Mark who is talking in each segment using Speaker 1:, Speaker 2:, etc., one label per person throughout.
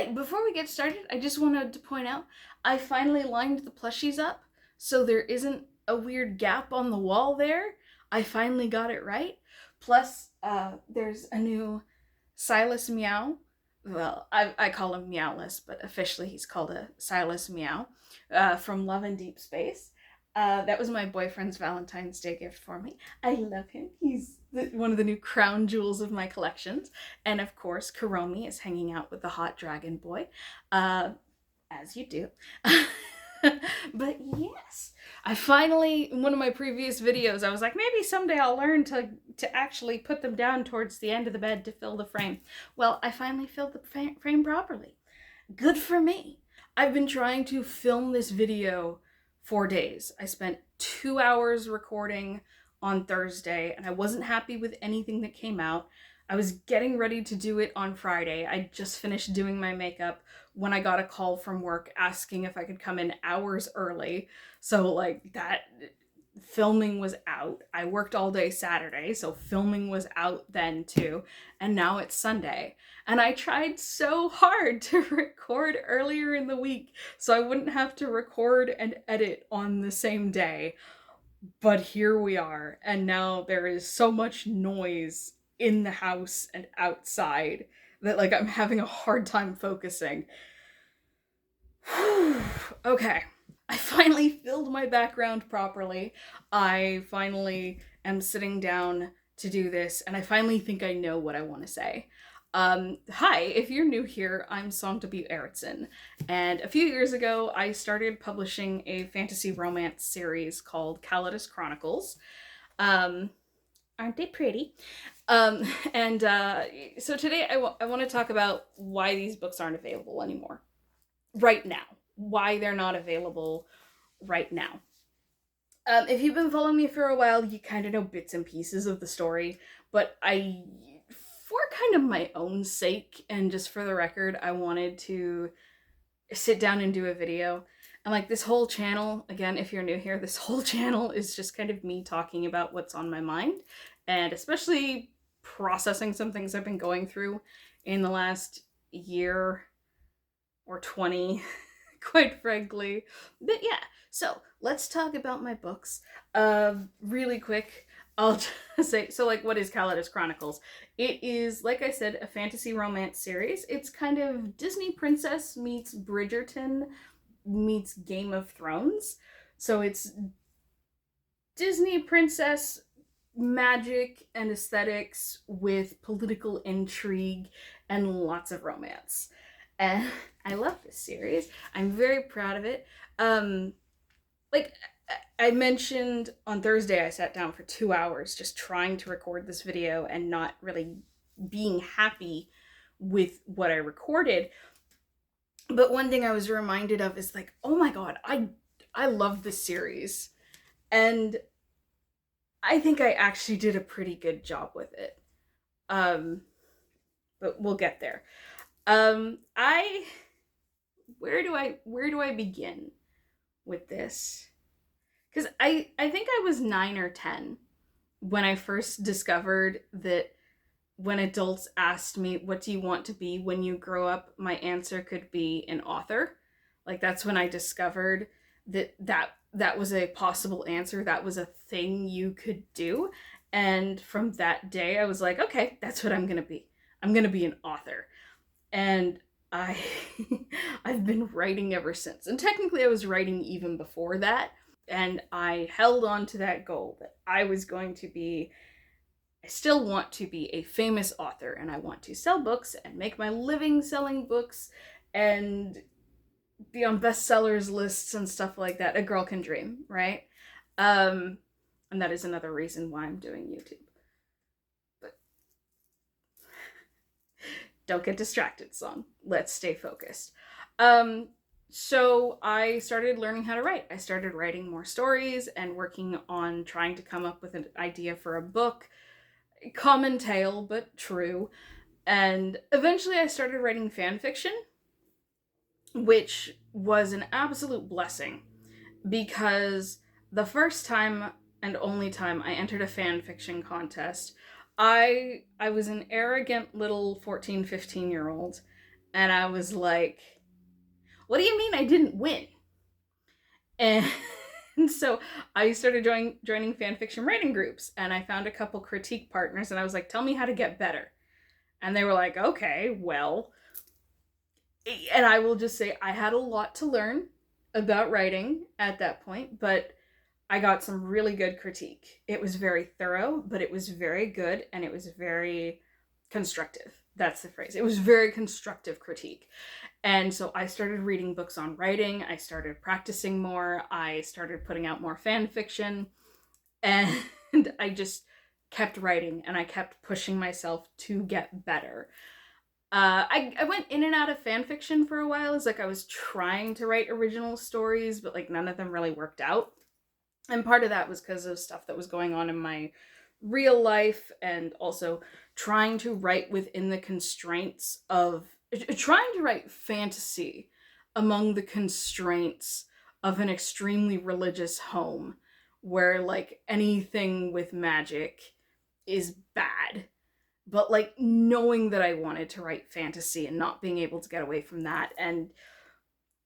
Speaker 1: Before we get started, I just wanted to point out I finally lined the plushies up so there isn't a weird gap on the wall there. I finally got it right. Plus, there's a new Silas Meow. Well, I call him Meowless, but officially he's called a Silas Meow from Love and Deep Space. That was my boyfriend's Valentine's Day gift for me. I love him. He's one of the new crown jewels of my collections. And of course, Karomi is hanging out with the hot dragon boy, uh, as you do. But yes, I finally, in one of my previous videos, I was like, maybe someday I'll learn to actually put them down towards the end of the bed to fill the frame. Well, I finally filled the frame properly. Good for me. I've been trying to film this video 4 days. I spent 2 hours recording on Thursday, and I wasn't happy with anything that came out. I was getting ready to do it on Friday. I just finished doing my makeup when I got a call from work asking if I could come in hours early. So, like, that filming was out. I worked all day Saturday, so filming was out then too. And now it's Sunday. And I tried so hard to record earlier in the week so I wouldn't have to record and edit on the same day. But here we are, and now there is so much noise in the house and outside that, like, I'm having a hard time focusing. Okay. I finally filled my background properly. I finally am sitting down to do this, and I finally think I know what I want to say. Hi, if you're new here, I'm Song W. Erickson, and a few years ago, I started publishing a fantasy romance series called Calidus Chronicles. Aren't they pretty? And so today I want to talk about why these books aren't available anymore. Right now. Why they're not available right now. If you've been following me for a while, you kind of know bits and pieces of the story, but for kind of my own sake, and just for the record, I wanted to sit down and do a video. And like this whole channel, again, if you're new here, this whole channel is just kind of me talking about what's on my mind, and especially processing some things I've been going through in the last year or 20, quite frankly. But yeah, so let's talk about my books. Really quick, I'll just say, so like, what is Calidus Chronicles? It is, like I said, a fantasy romance series. It's kind of Disney Princess meets Bridgerton meets Game of Thrones. So it's Disney Princess magic and aesthetics with political intrigue and lots of romance. And I love this series. I'm very proud of it. Like I mentioned on Thursday, I sat down for 2 hours just trying to record this video and not really being happy with what I recorded. But one thing I was reminded of is like, oh my god, I love this series. And I think I actually did a pretty good job with it. But we'll get there. Where do I begin with this? Because I think I was 9 or 10 when I first discovered that when adults asked me, what do you want to be when you grow up, my answer could be an author. Like, that's when I discovered that was a possible answer. That was a thing you could do. And from that day, I was like, okay, that's what I'm going to be. I'm going to be an author. And I've been writing ever since. And technically I was writing even before that. And I held on to that goal that I still want to be a famous author, and I want to sell books and make my living selling books and be on bestsellers lists and stuff like that. A girl can dream, right? And that is another reason why I'm doing YouTube. But don't get distracted, Song. Let's stay focused. So I started learning how to write. I started writing more stories and working on trying to come up with an idea for a book. Common tale, but true. And eventually I started writing fan fiction, which was an absolute blessing, because the first time and only time I entered a fan fiction contest, I was an arrogant little 14, 15-year-old, And I was like, what do you mean I didn't win? And so I started joining fanfiction writing groups, and I found a couple critique partners, and I was like, tell me how to get better. And they were like, okay, well. And I will just say I had a lot to learn about writing at that point, but I got some really good critique. It was very thorough, but it was very good, and it was very constructive. That's the phrase. It was very constructive critique. And so I started reading books on writing. I started practicing more. I started putting out more fan fiction. And I just kept writing, and I kept pushing myself to get better. I went in and out of fan fiction for a while. It's like I was trying to write original stories, but like none of them really worked out. And part of that was because of stuff that was going on in my real life, and also trying to write within the constraints of trying to write fantasy among the constraints of an extremely religious home where like anything with magic is bad. But like knowing that I wanted to write fantasy and not being able to get away from that. And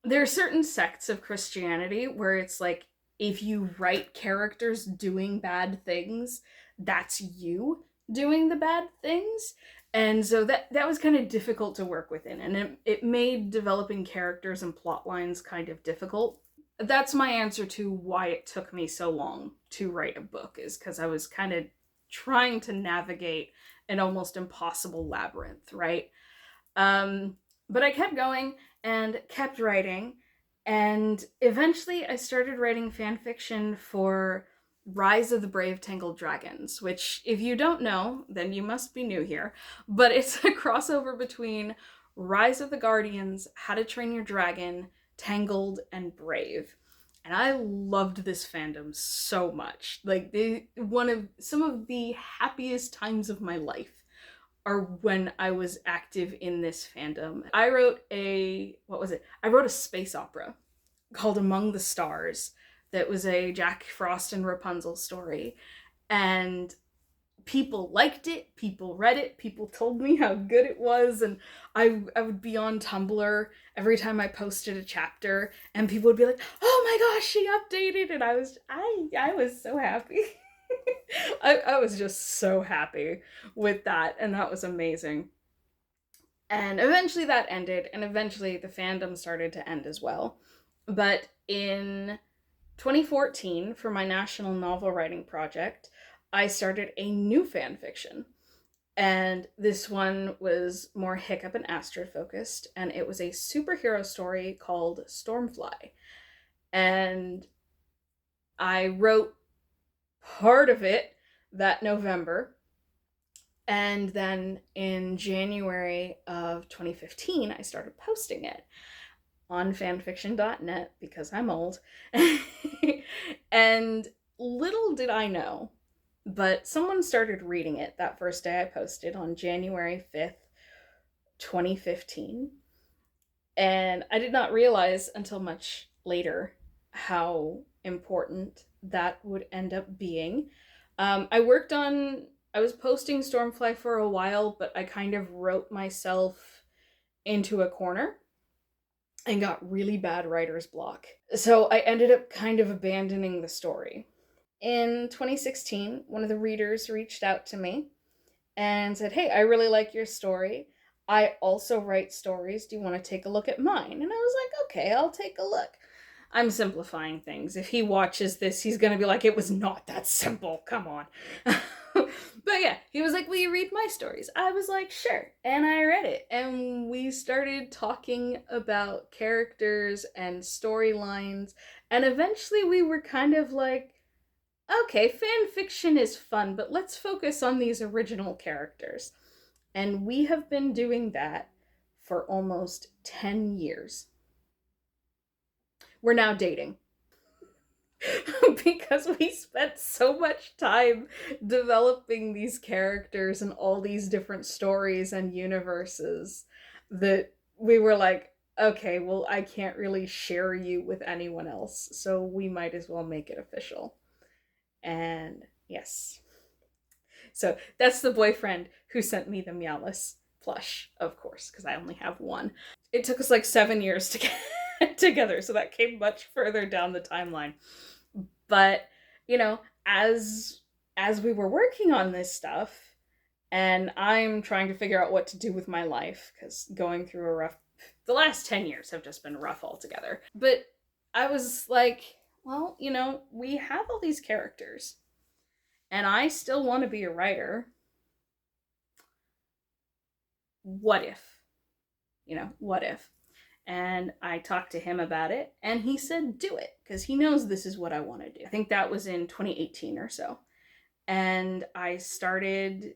Speaker 1: there are certain sects of Christianity where it's like, if you write characters doing bad things, that's you doing the bad things. And so that was kind of difficult to work within, and it made developing characters and plot lines kind of difficult. That's my answer to why it took me so long to write a book, is because I was kind of trying to navigate an almost impossible labyrinth, right? But I kept going and kept writing, and eventually I started writing fan fiction for Rise of the Brave Tangled Dragons, which, if you don't know, then you must be new here. But it's a crossover between Rise of the Guardians, How to Train Your Dragon, Tangled, and Brave. And I loved this fandom so much. Like, one of some of the happiest times of my life are when I was active in this fandom. I wrote I wrote a space opera called Among the Stars that was a Jack Frost and Rapunzel story. And people liked it, people read it, people told me how good it was, and I would be on Tumblr every time I posted a chapter, and people would be like, "Oh my gosh, she updated!" And I was so happy. I was just so happy with that, and that was amazing. And eventually that ended, and eventually the fandom started to end as well. But in 2014, for my national novel writing project, I started a new fan fiction. And this one was more Hiccup and Astrid focused, and it was a superhero story called Stormfly. And I wrote part of it that November. And then in January of 2015, I started posting it on fanfiction.net because I'm old. And little did I know, but someone started reading it that first day I posted on January 5th, 2015. And I did not realize until much later how important that would end up being. I was posting Stormfly for a while, but I kind of wrote myself into a corner and got really bad writer's block. So I ended up kind of abandoning the story. In 2016, one of the readers reached out to me and said, "Hey, I really like your story. I also write stories. Do you want to take a look at mine?" And I was like, "Okay, I'll take a look." I'm simplifying things. If he watches this, he's going to be like, "It was not that simple. Come on." But yeah, he was like, "Will you read my stories?" I was like, "Sure." And I read it. And we started talking about characters and storylines. And eventually we were kind of like, okay, fan fiction is fun, but let's focus on these original characters. And we have been doing that for almost 10 years. We're now dating. Because we spent so much time developing these characters and all these different stories and universes that we were like, okay, well, I can't really share you with anyone else, so we might as well make it official. And yes. So that's the boyfriend who sent me the Meowless plush, of course, because I only have one. It took us like 7 years to get together, so that came much further down the timeline. But, you know, as we were working on this stuff, and I'm trying to figure out what to do with my life, because going through the last 10 years have just been rough altogether. But I was like, well, we have all these characters, and I still want to be a writer. What if? What if? And I talked to him about it, and he said, do it, because he knows this is what I want to do. I think that was in 2018 or so. And I started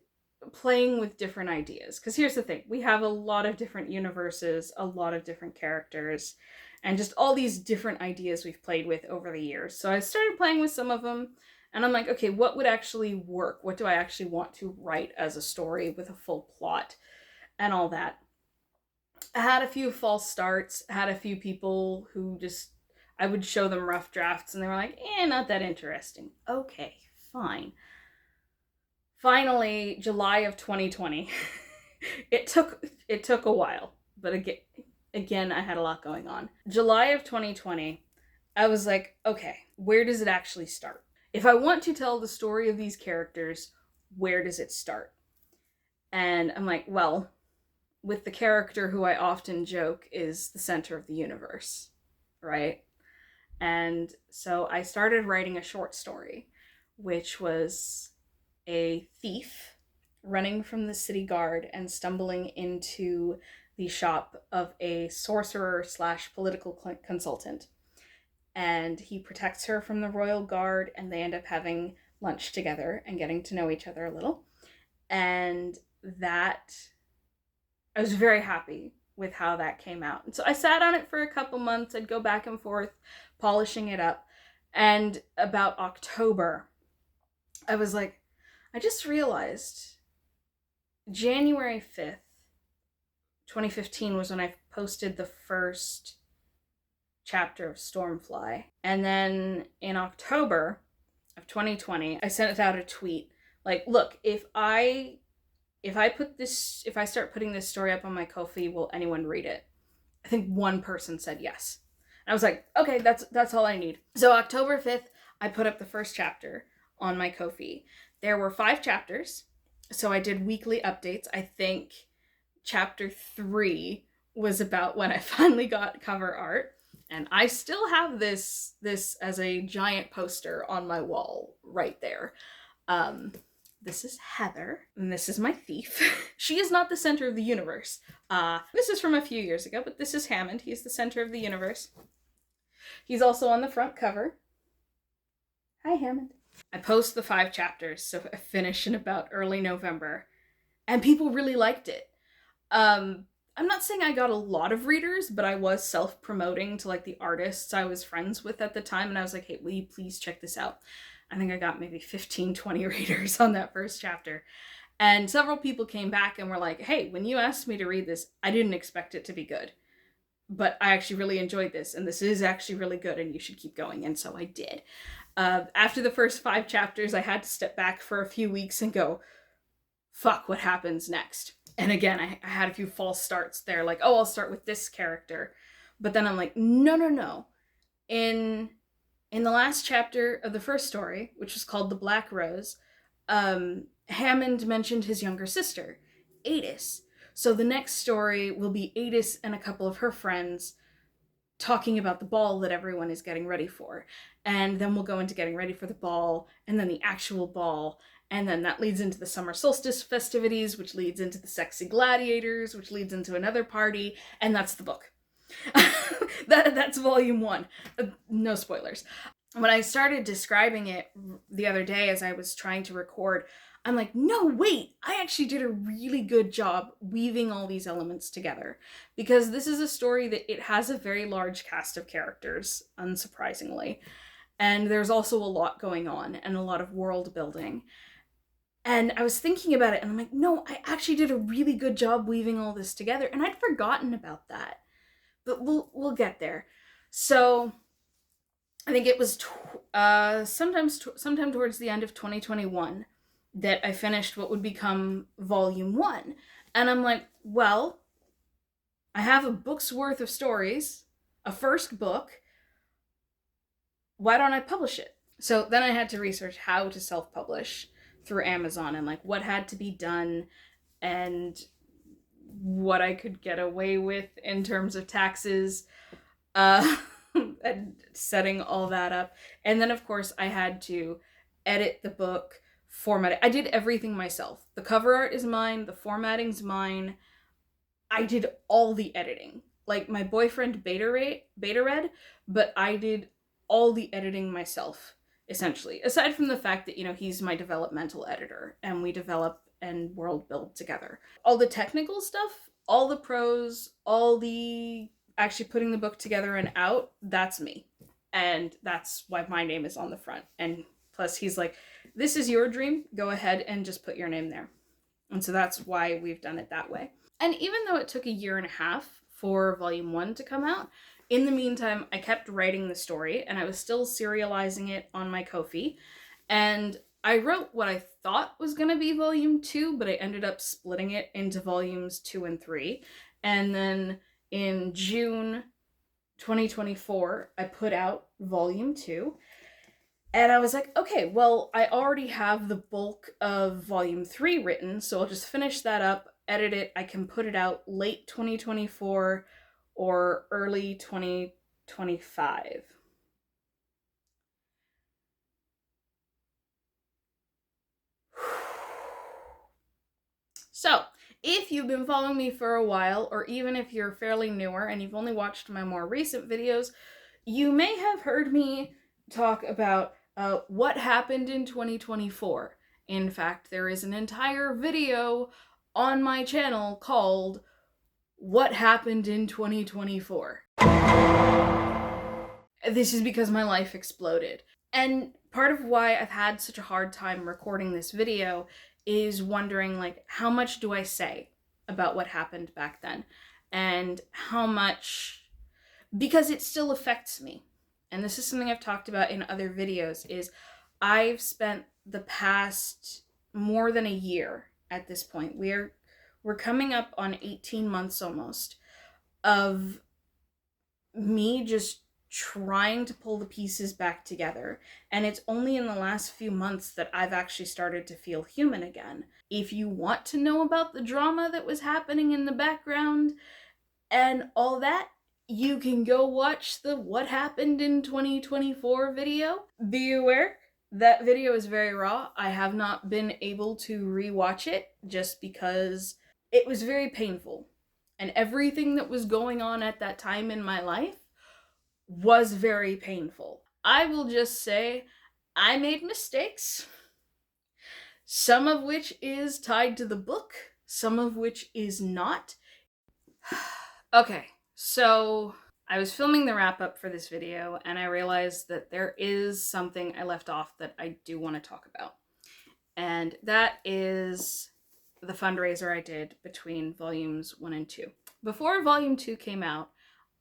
Speaker 1: playing with different ideas. Because here's the thing, we have a lot of different universes, a lot of different characters, and just all these different ideas we've played with over the years. So I started playing with some of them, and I'm like, okay, what would actually work? What do I actually want to write as a story with a full plot and all that? I had a few false starts, had a few people who just, I would show them rough drafts and they were like, not that interesting. Okay, fine. Finally, July of 2020. It took a while, but again, I had a lot going on. July of 2020, I was like, okay, where does it actually start? If I want to tell the story of these characters, where does it start? And I'm like, well, with the character who I often joke is the center of the universe, right? And so I started writing a short story, which was a thief running from the city guard and stumbling into the shop of a sorcerer / political consultant. And he protects her from the royal guard, and they end up having lunch together and getting to know each other a little. And that, I was very happy with how that came out. And so I sat on it for a couple months. I'd go back and forth, polishing it up. And about October, I was like, I just realized January 5th, 2015 was when I posted the first chapter of Stormfly. And then in October of 2020, I sent out a tweet like, look, if I start putting this story up on my Ko-fi, will anyone read it? I think one person said yes. And I was like, okay, that's all I need. So October 5th, I put up the first chapter on my Ko-fi. There were 5 chapters, so I did weekly updates. I think chapter 3 was about when I finally got cover art, and I still have this as a giant poster on my wall right there. This is Heather, and this is my thief. She is not the center of the universe. This is from a few years ago, but this is Hammond. He's the center of the universe. He's also on the front cover. Hi, Hammond. I post the 5 chapters, so I finish in about early November, and people really liked it. I'm not saying I got a lot of readers, but I was self-promoting to like the artists I was friends with at the time, and I was like, hey, will you please check this out? I think I got maybe 15, 20 readers on that first chapter. And several people came back and were like, hey, when you asked me to read this, I didn't expect it to be good. But I actually really enjoyed this, and this is actually really good, and you should keep going. And so I did. After the first 5 chapters, I had to step back for a few weeks and go, fuck, what happens next? And again, I had a few false starts there, like, oh, I'll start with this character. But then I'm like, no. In the last chapter of the first story, which was called The Black Rose, Hammond mentioned his younger sister, Adis. So the next story will be Adis and a couple of her friends talking about the ball that everyone is getting ready for. And then we'll go into getting ready for the ball, and then the actual ball, and then that leads into the summer solstice festivities, which leads into the sexy gladiators, which leads into another party, and that's the book. That's volume 1. No spoilers. When I started describing it the other day as I was trying to record, I'm like, no, wait, I actually did a really good job weaving all these elements together, because this is a story that it has a very large cast of characters, unsurprisingly. And there's also a lot going on and a lot of world building. And I was thinking about it and I'm like, no, I actually did a really good job weaving all this together. And I'd forgotten about that. But we'll get there. So I think it was sometime towards the end of 2021 that I finished what would become volume 1. And I'm like, well, I have a book's worth of stories, a first book. Why don't I publish it? So then I had to research how to self-publish through Amazon and like what had to be done and what I could get away with in terms of taxes, uh, and setting all that up. And then, of course, I had to edit the book, format it. I did everything myself. The cover art is mine, the formatting's mine. I did all the editing. Like, my boyfriend beta read, but I did all the editing myself, essentially. Aside from the fact that, he's my developmental editor and we develop and world build together. All the technical stuff, all the prose, all the actually putting the book together and out, that's me. And that's why my name is on the front. And plus, he's like, this is your dream. Go ahead and just put your name there. And so that's why we've done it that way. And even though it took a year and a half for volume 1 to come out, in the meantime, I kept writing the story and I was still serializing it on my Ko-fi. And I wrote what I thought was going to be volume 2, but I ended up splitting it into volumes 2 and 3. And then in June 2024, I put out volume 2. And I was like, okay, well, I already have the bulk of volume 3 written, so I'll just finish that up, edit it. I can put it out late 2024 or early 2025. So, if you've been following me for a while, or even if you're fairly newer and you've only watched my more recent videos, you may have heard me talk about what happened in 2024. In fact, there is an entire video on my channel called What Happened in 2024. This is because my life exploded. And part of why I've had such a hard time recording this video is wondering, like, how much do I say about what happened back then? And how much, because it still affects me. And this is something I've talked about in other videos, is I've spent the past more than a year at this point. We're coming up on 18 months almost of me just trying to pull the pieces back together. And it's only in the last few months that I've actually started to feel human again. If you want to know about the drama that was happening in the background and all that, you can go watch the What Happened in 2024 video. Be aware, that video is very raw. I have not been able to rewatch it just because it was very painful. And everything that was going on at that time in my life was very painful. I will just say I made mistakes, some of which is tied to the book, some of which is not. Okay, so I was filming the wrap up for this video and I realized that there is something I left off that I do want to talk about. And that is the fundraiser I did between volumes 1 and 2. Before volume 2 came out,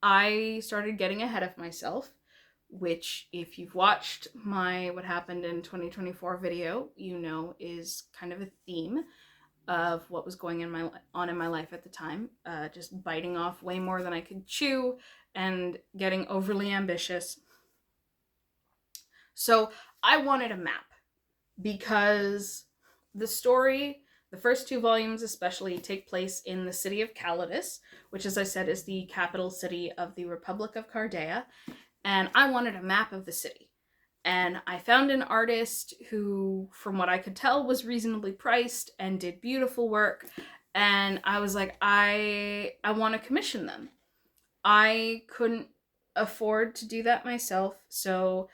Speaker 1: I started getting ahead of myself, which, if you've watched my What Happened in 2024 video, you know is kind of a theme of what was going on in my life at the time. Just biting off way more than I could chew and getting overly ambitious. So I wanted a map because the story, the first 2 volumes especially, take place in the city of Calidus, which, as I said, is the capital city of the Republic of Cardea. And I wanted a map of the city. And I found an artist who, from what I could tell, was reasonably priced and did beautiful work. And I was like, I want to commission them. I couldn't afford to do that myself, so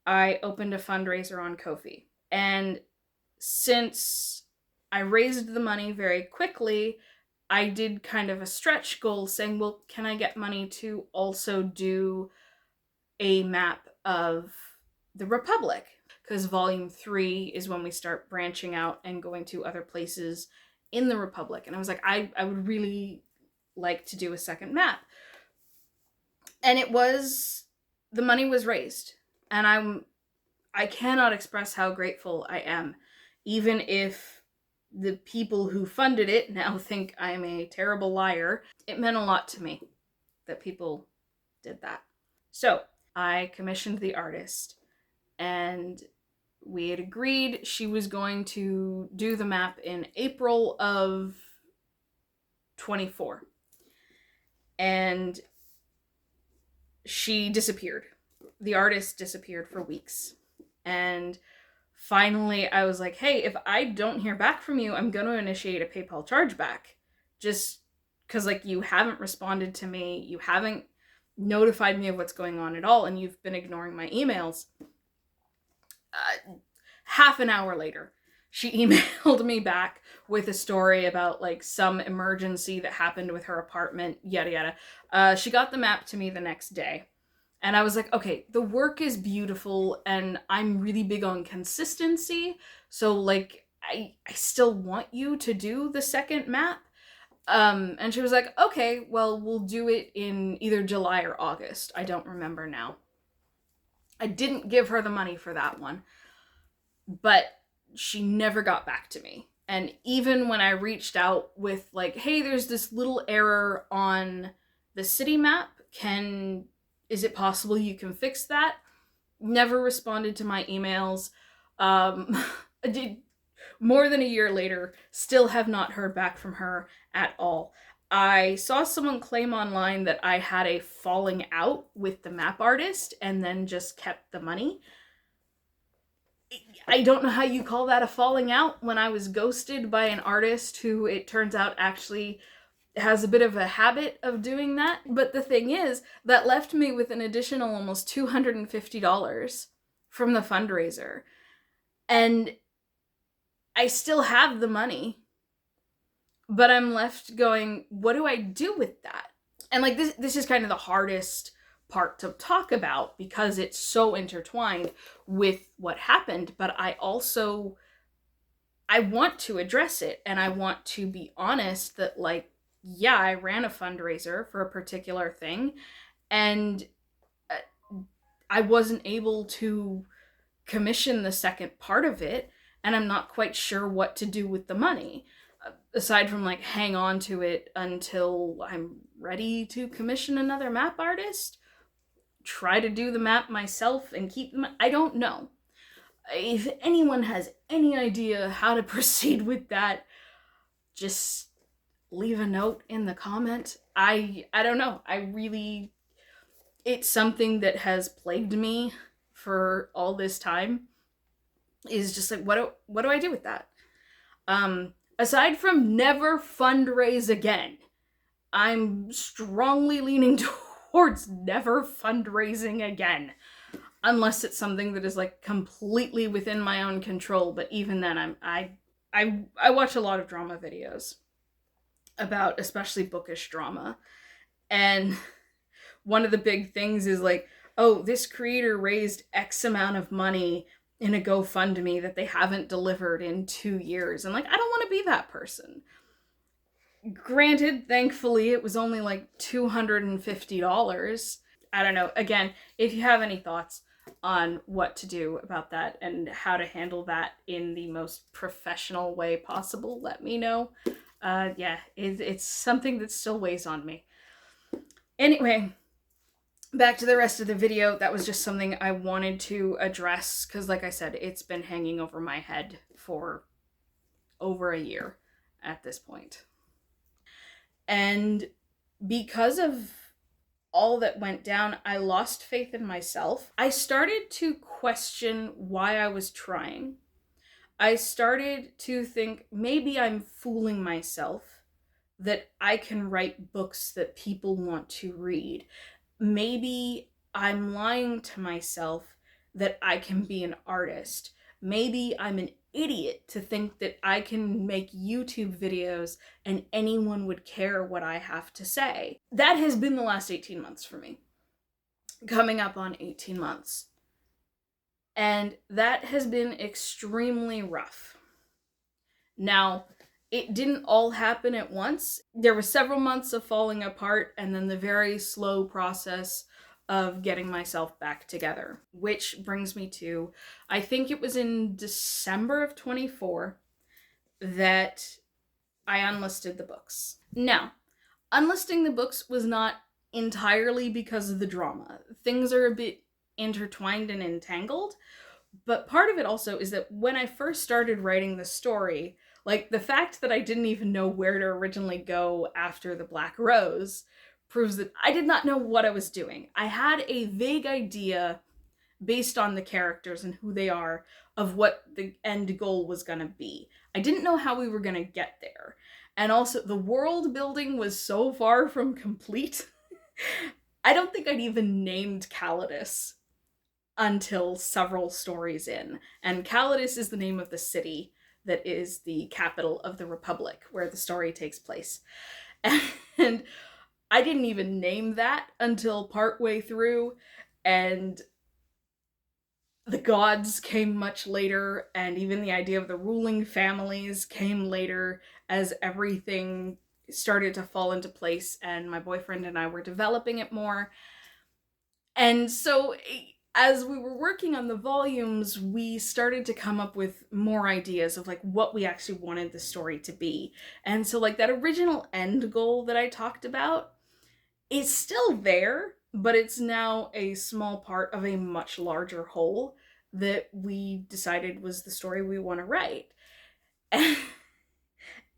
Speaker 1: I opened a fundraiser on Ko-fi. And since I raised the money very quickly, I did kind of a stretch goal saying, well, can I get money to also do a map of the Republic? Because volume 3 is when we start branching out and going to other places in the Republic. And I was like, I would really like to do a second map. And the money was raised. And I cannot express how grateful I am. Even if the people who funded it now think I'm a terrible liar. It meant a lot to me that people did that. So I commissioned the artist, and we had agreed she was going to do the map in April of 24. And she disappeared. The artist disappeared for weeks. And finally, I was like, hey, if I don't hear back from you, I'm going to initiate a PayPal chargeback. Just because, like, you haven't responded to me, you haven't notified me of what's going on at all, and you've been ignoring my emails. Half an hour later, she emailed me back with a story about, like, some emergency that happened with her apartment, yada yada. She got the map to me the next day. And I was like, okay, the work is beautiful, and I'm really big on consistency. So, like, I still want you to do the second map. And she was like, okay, well, we'll do it in either July or August. I don't remember now. I didn't give her the money for that one, but she never got back to me. And even when I reached out with, like, hey, there's this little error on the city map, is it possible you can fix that? Never responded to my emails. More than a year later, still have not heard back from her at all. I saw someone claim online that I had a falling out with the map artist and then just kept the money. I don't know how you call that a falling out when I was ghosted by an artist who, it turns out, actually has a bit of a habit of doing that. But the thing is, that left me with an additional almost $250 from the fundraiser. And I still have the money, but I'm left going, what do I do with that? And, like, this is kind of the hardest part to talk about because it's so intertwined with what happened, but I want to address it, and I want to be honest that, like, yeah, I ran a fundraiser for a particular thing, and I wasn't able to commission the second part of it, and I'm not quite sure what to do with the money. Aside from, like, hang on to it until I'm ready to commission another map artist, try to do the map myself and keep them. I don't know. If anyone has any idea how to proceed with that, just leave a note in the comment. I don't know. It's something that has plagued me for all this time. Is just like, what do I do with that? Aside from never fundraise again, I'm strongly leaning towards never fundraising again. Unless it's something that is, like, completely within my own control. But even then, I watch a lot of drama videos about, especially bookish drama. And one of the big things is, like, oh, this creator raised X amount of money in a GoFundMe that they haven't delivered in 2 years. And, like, I don't want to be that person. Granted, thankfully, it was only like $250. I don't know. Again, if you have any thoughts on what to do about that and how to handle that in the most professional way possible, let me know. Yeah, it's something that still weighs on me. Anyway, back to the rest of the video. That was just something I wanted to address because, like I said, it's been hanging over my head for over a year at this point. And because of all that went down, I lost faith in myself. I started to question why I was trying. I started to think maybe I'm fooling myself, that I can write books that people want to read. Maybe I'm lying to myself that I can be an artist. Maybe I'm an idiot to think that I can make YouTube videos and anyone would care what I have to say. That has been the last 18 months for me. Coming up on 18 months. And that has been extremely rough. Now, it didn't all happen at once. There were several months of falling apart and then the very slow process of getting myself back together, which brings me to, I think it was in December of 24, that I unlisted the books. Now, unlisting the books was not entirely because of the drama. Things are a bit intertwined and entangled, but part of it also is that when I first started writing the story, like the fact that I didn't even know where to originally go after the Black Rose proves that I did not know what I was doing. I had a vague idea based on the characters and who they are of what the end goal was going to be. I didn't know how we were going to get there. And also, the world building was so far from complete. I don't think I'd even named Calidus until several stories in. And Calidus is the name of the city that is the capital of the Republic, where the story takes place. And I didn't even name that until partway through, and the gods came much later, and even the idea of the ruling families came later as everything started to fall into place, and my boyfriend and I were developing it more. And so as we were working on the volumes, we started to come up with more ideas of like what we actually wanted the story to be. And so like that original end goal that I talked about is still there, but it's now a small part of a much larger whole that we decided was the story we want to write.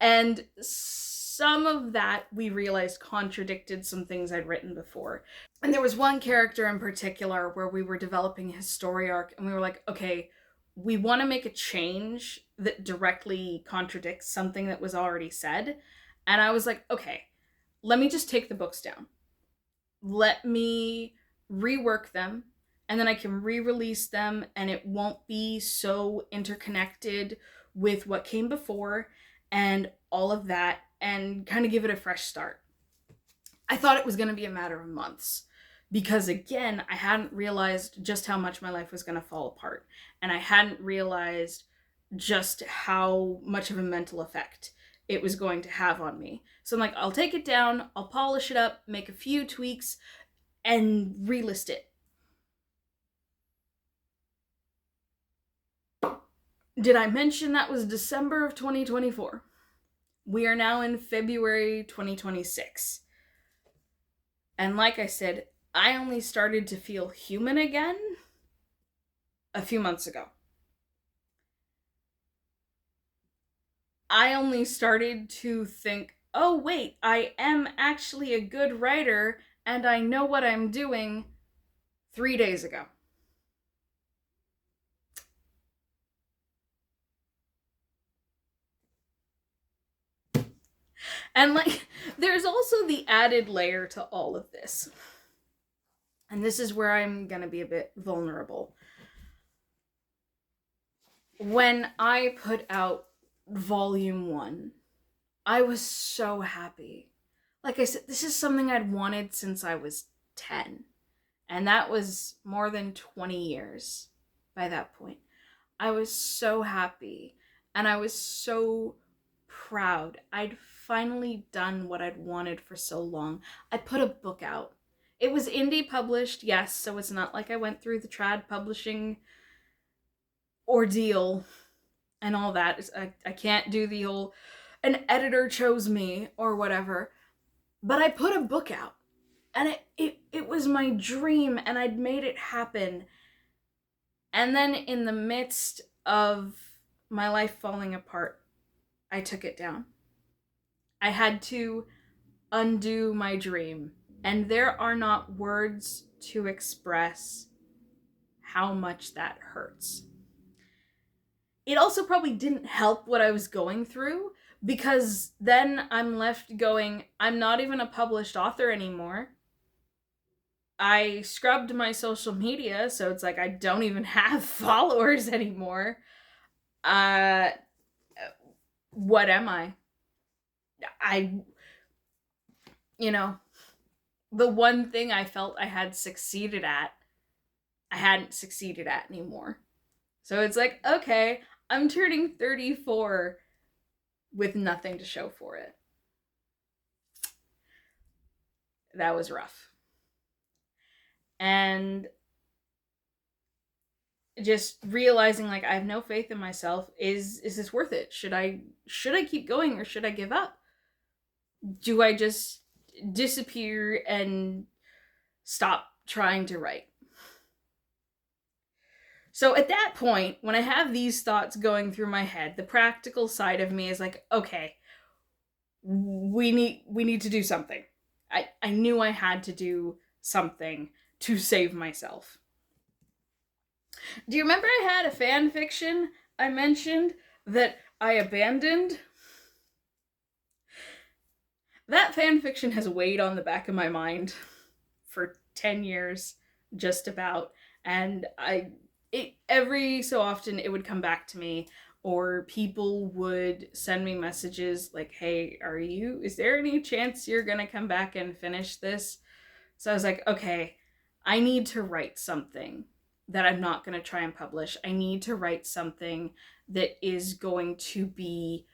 Speaker 1: And some of that we realized contradicted some things I'd written before. And there was one character in particular where we were developing his story arc, and we were like, okay, we want to make a change that directly contradicts something that was already said. And I was like, okay, let me just take the books down. Let me rework them, and then I can re-release them, and it won't be so interconnected with what came before and all of that, and kind of give it a fresh start. I thought it was going to be a matter of months, because again, I hadn't realized just how much my life was going to fall apart, and I hadn't realized just how much of a mental effect it was going to have on me. So I'm like, I'll take it down, I'll polish it up, make a few tweaks, and relist it. Did I mention that was December of 2024? We are now in February 2026. And like I said, I only started to feel human again a few months ago. I only started to think, oh wait, I am actually a good writer and I know what I'm doing 3 days ago. And like, there's also the added layer to all of this. And this is where I'm gonna be a bit vulnerable. When I put out volume 1, I was so happy. Like I said, this is something I'd wanted since I was 10. And that was more than 20 years by that point. I was so happy. And I was so proud. I'd finally done what I'd wanted for so long. I put a book out. It was indie published, yes, so it's not like I went through the trad publishing ordeal and all that. I can't do the whole, an editor chose me or whatever. But I put a book out. And it was my dream, and I'd made it happen. And then in the midst of my life falling apart, I took it down. I had to undo my dream. And there are not words to express how much that hurts. It also probably didn't help what I was going through, because then I'm left going, I'm not even a published author anymore. I scrubbed my social media, so it's like I don't even have followers anymore. What am I? The one thing I felt I had succeeded at, I hadn't succeeded at anymore. So it's like, okay, I'm turning 34 with nothing to show for it. That was rough. And just realizing like I have no faith in myself. Is this worth it? Should I keep going, or should I give up? Do I just disappear and stop trying to write? So at that point, when I have these thoughts going through my head, the practical side of me is like, okay, we need to do something. I knew I had to do something to save myself. Do you remember I had a fan fiction I mentioned that I abandoned? That fan fiction has weighed on the back of my mind for 10 years, just about, and every so often it would come back to me, or people would send me messages like, hey, is there any chance you're gonna come back and finish this? So I was like, okay, I need to write something that I'm not gonna try and publish. I need to write something that is going to be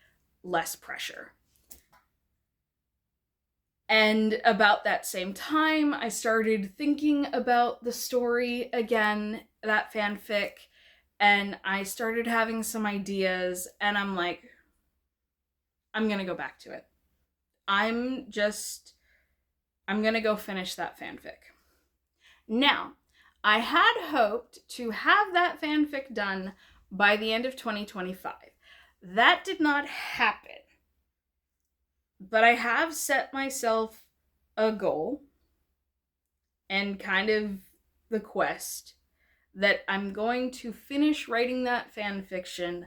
Speaker 1: less pressure. And about that same time, I started thinking about the story again, that fanfic, and I started having some ideas, and I'm like, I'm gonna go back to it. I'm gonna go finish that fanfic. Now, I had hoped to have that fanfic done by the end of 2025. That did not happen. But I have set myself a goal and kind of the quest that I'm going to finish writing that fan fiction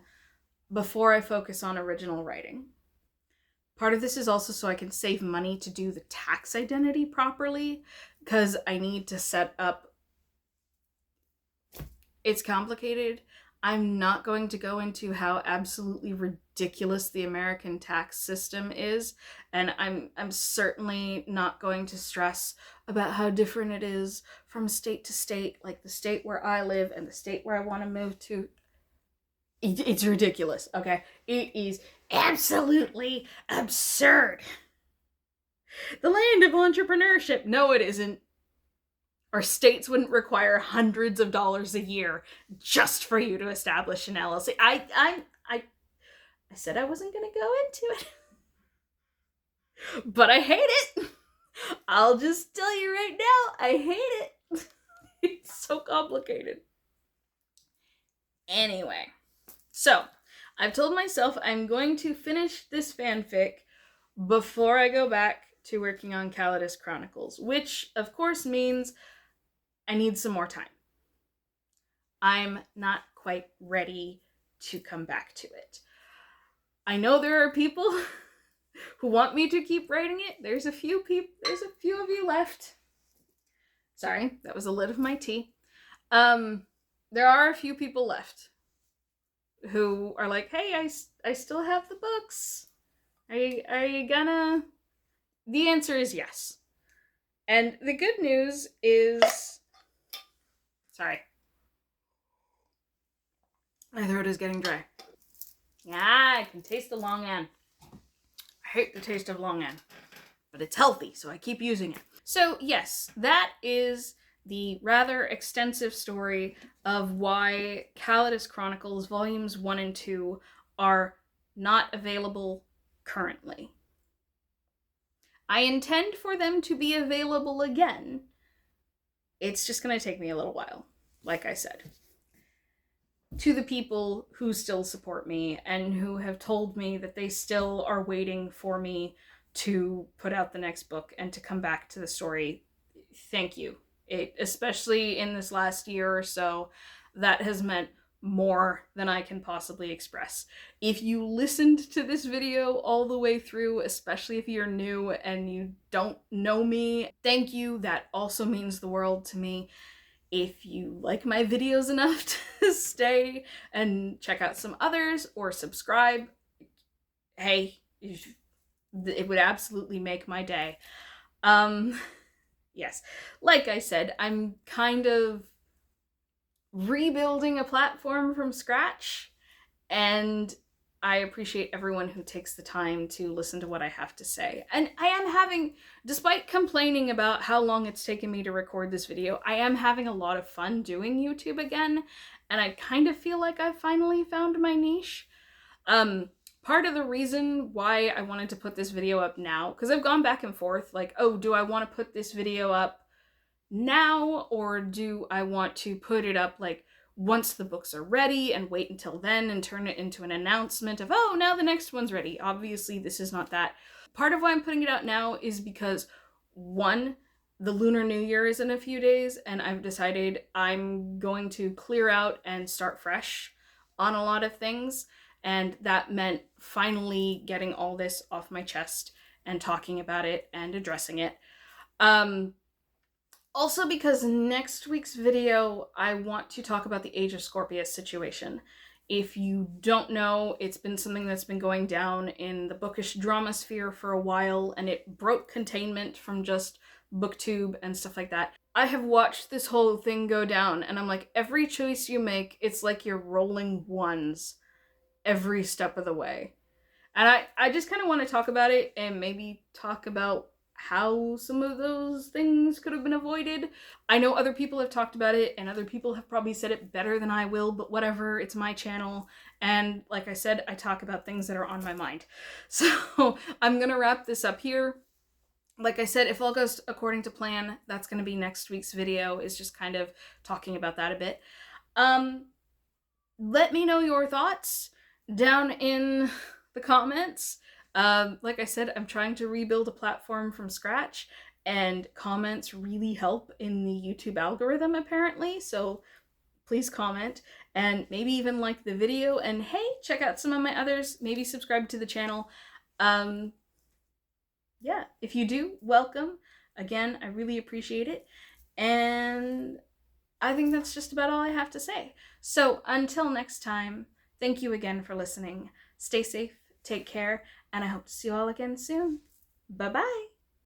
Speaker 1: before I focus on original writing. Part of this is also so I can save money to do the tax identity properly, because I need to set up... It's complicated. I'm not going to go into how absolutely ridiculous the American tax system is, and I'm certainly not going to stress about how different it is from state to state, like the state where I live and the state where I want to move to. It's ridiculous, okay? It is absolutely absurd. The land of entrepreneurship. No, it isn't. Our states wouldn't require hundreds of dollars a year just for you to establish an LLC. I said I wasn't going to go into it, but I hate it. I'll just tell you right now, I hate it. It's so complicated. Anyway, so I've told myself I'm going to finish this fanfic before I go back to working on Calidus Chronicles, which of course means I need some more time. I'm not quite ready to come back to it. I know there are people who want me to keep writing it. There's a few of you left. Sorry, that was a lid of my tea. There are a few people left who are like, hey, I still have the books. Are you gonna... The answer is yes. And the good news is... Sorry. My throat is getting dry. Yeah, I can taste the long end. I hate the taste of long end, but it's healthy, so I keep using it. So yes, that is the rather extensive story of why Calidus Chronicles Volumes 1 and 2 are not available currently. I intend for them to be available again. It's just going to take me a little while, like I said. To the people who still support me and who have told me that they still are waiting for me to put out the next book and to come back to the story, thank you. Especially in this last year or so, that has meant more than I can possibly express. If you listened to this video all the way through, especially if you're new and you don't know me, thank you. That also means the world to me. If you like my videos enough to stay and check out some others or subscribe, hey, it would absolutely make my day. Yes, like I said, I'm kind of rebuilding a platform from scratch, and I appreciate everyone who takes the time to listen to what I have to say. And I am having, despite complaining about how long it's taken me to record this video, I am having a lot of fun doing YouTube again, and I kind of feel like I've finally found my niche. Part of the reason why I wanted to put this video up now, because I've gone back and forth, like, oh, do I want to put this video up now, or do I want to put it up like once the books are ready and wait until then and turn it into an announcement of, oh, now the next one's ready? Obviously, this is not that. Part of why I'm putting it out now is because, one, the Lunar New Year is in a few days, and I've decided I'm going to clear out and start fresh on a lot of things, and that meant finally getting all this off my chest and talking about it and addressing it. Also, because next week's video, I want to talk about the Age of Scorpius situation. If you don't know, it's been something that's been going down in the bookish drama sphere for a while, and it broke containment from just booktube and stuff like that. I have watched this whole thing go down, and I'm like, every choice you make, it's like you're rolling ones every step of the way. And I just kind of want to talk about it and maybe talk about how some of those things could have been avoided. I know other people have talked about it, and other people have probably said it better than I will, but whatever, it's my channel, and like I said, I talk about things that are on my mind. So I'm gonna wrap this up here. Like I said, if all goes according to plan, that's gonna be next week's video, is just kind of talking about that a bit. Let me know your thoughts down in the comments. Like I said, I'm trying to rebuild a platform from scratch, and comments really help in the YouTube algorithm, apparently, so please comment, and maybe even like the video, and hey, check out some of my others, maybe subscribe to the channel. Yeah, if you do, welcome. Again, I really appreciate it, and I think that's just about all I have to say. So until next time, thank you again for listening. Stay safe, take care, and I hope to see you all again soon. Bye-bye.